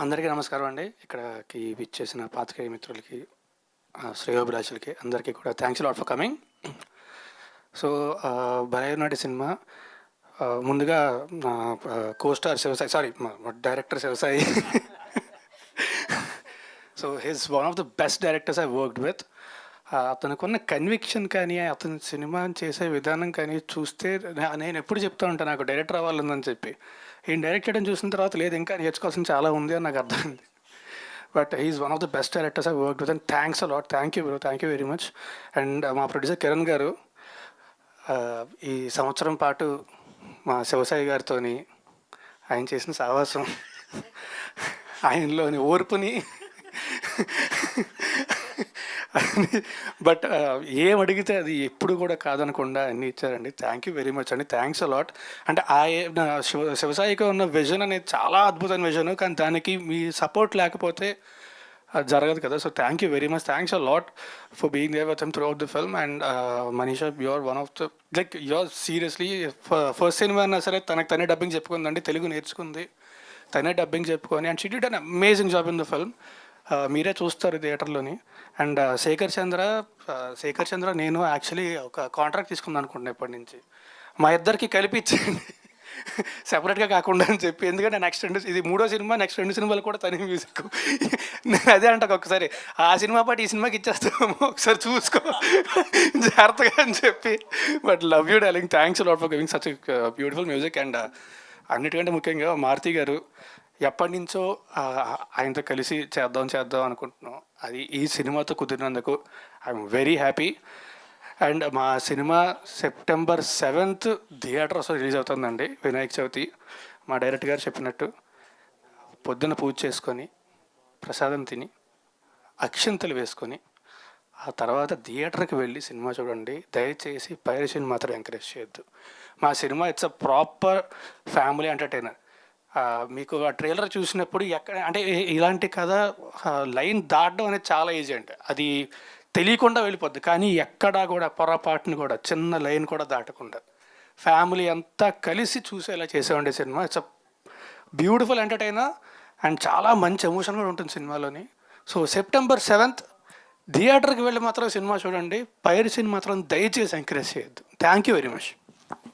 అందరికీ నమస్కారం అండి. ఇక్కడికి విచ్చేసిన పాత్రికేయ మిత్రులకి, శ్రేయోభిలాషులకి అందరికీ కూడా thanks lot for coming. So Bharatanatya cinema ముందుగా నా కోస్టార్ శివసాయి, సారీ మా director Shivasai. So he's one of the best directors I worked with. అతనుకున్న కన్విక్షన్ కానీ, అతను సినిమా చేసే విధానం కానీ చూస్తే నేను ఎప్పుడు చెప్తూ ఉంటాను నాకు డైరెక్టర్ అవ్వాలని చెప్పి. ఈయన డైరెక్ట్ చేయడం చూసిన తర్వాత లేదు ఇంకా నేర్చుకోవాల్సింది చాలా ఉంది అని నాకు అర్థమైంది. But he's one of the best directors I work with and thanks a lot. Thank you bro, thank you very much. And మా ప్రొడ్యూసర్ కిరణ్ గారు ఈ సంవత్సరం పాటు మా శివసాయి గారితో ఆయన చేసిన సావాసం, ఆయనలోని ఓర్పుని బట్ ఏం అడిగితే అది ఎప్పుడు కూడా కాదనకుండా అన్నీ ఇచ్చారండి. థ్యాంక్ యూ వెరీ మచ్ అండి, థ్యాంక్స్ అలాట్. అంటే శివసాయికి ఉన్న విజన్ అనేది చాలా అద్భుతమైన విజన్, కానీ దానికి మీ సపోర్ట్ లేకపోతే అది జరగదు కదా. So thank you very much, thanks a lot for being there with him throughout the film. And Manisha, you're one of the you're seriously first cinema అయినా సరే తనకు తనే డబ్బింగ్ చెప్పుకుందండి, తెలుగు నేర్చుకుంది, తనే డబ్బింగ్ చెప్పుకొని. And she did an amazing job in the film. మీరే చూస్తారు థియేటర్లోని. And Shekhar చంద్ర నేను యాక్చువల్లీ ఒక కాంట్రాక్ట్ తీసుకుందాం అనుకుంటున్నాను ఎప్పటి నుంచి, మా ఇద్దరికి కలిపి ఇచ్చేయండి సెపరేట్గా కాకుండా అని చెప్పి. ఎందుకంటే ఇది 3వ సినిమా, నెక్స్ట్ 2 సినిమాలు కూడా తనే మ్యూజిక్. అదే అంట ఒకసారి ఆ సినిమా పాటు ఈ సినిమాకి ఇచ్చేస్తాము, ఒకసారి చూసుకో జాగ్రత్తగా అని చెప్పి. But love you darling, thanks lot for giving such beautiful music. And అన్నిటికంటే ముఖ్యంగా మారుతి గారు, ఎప్పటి నుంచో ఆయనతో కలిసి చేద్దాం అనుకుంటున్నాం. అది ఈ సినిమాతో కుదిరినందుకు ఐఎమ్ వెరీ హ్యాపీ. అండ్ మా cinema September 7th theatres release అవుతుందండి, వినాయక చవితి. మా డైరెక్టర్ గారు చెప్పినట్టు పొద్దున్న పూజ చేసుకొని, ప్రసాదం తిని, అక్షంతలు వేసుకొని, ఆ తర్వాత థియేటర్కి వెళ్ళి సినిమా చూడండి. దయచేసి పైరసీని మాత్రం ఎంకరేజ్ చేయొద్దు. మా cinema it's a proper family entertainer. మీకు ఆ ట్రైలర్ చూసినప్పుడు ఎక్కడ అంటే ఇలాంటి కథ లైన్ దాటడం అనేది చాలా ఈజీ అండి, అది తెలియకుండా వెళ్ళిపోద్ది. కానీ ఎక్కడా కూడా పొరపాటుని కూడా చిన్న లైన్ కూడా దాటకుండా ఫ్యామిలీ అంతా కలిసి చూసేలా చేసేవండి cinema. It's a beautiful entertainer and చాలా మంచి ఎమోషన్ కూడా ఉంటుంది సినిమాలోని. సో September 7th థియేటర్కి వెళ్ళి మాత్రం సినిమా చూడండి, పైరసీని మాత్రం దయచేసి ఎంకరేజ్ చేయొద్దు. Thank you very much.